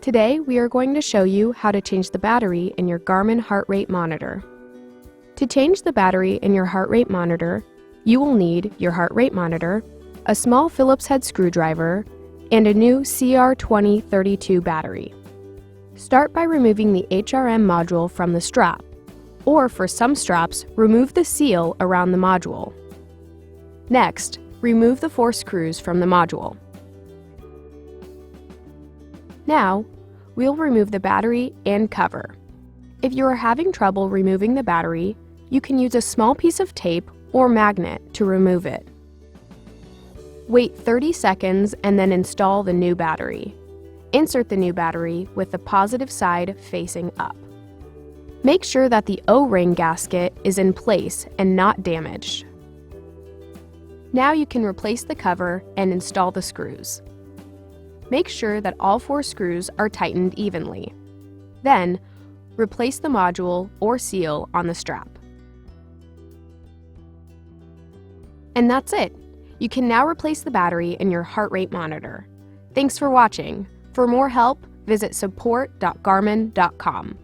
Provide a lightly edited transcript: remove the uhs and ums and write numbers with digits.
Today, we are going to show you how to change the battery in your Garmin Heart Rate Monitor. To change the battery in your heart rate monitor, you will need your heart rate monitor, a small Phillips head screwdriver, and a new CR2032 battery. Start by removing the HRM module from the strap, or for some straps, remove the seal around the module. Next, remove the 4 screws from the module. Now, we'll remove the battery and cover. If you are having trouble removing the battery, you can use a small piece of tape or magnet to remove it. Wait 30 seconds and then install the new battery. Insert the new battery with the positive side facing up. Make sure that the O-ring gasket is in place and not damaged. Now you can replace the cover and install the screws. Make sure that all 4 screws are tightened evenly. Then, replace the module or seal on the strap. And that's it! You can now replace the battery in your heart rate monitor. Thanks for watching. For more help, visit support.garmin.com.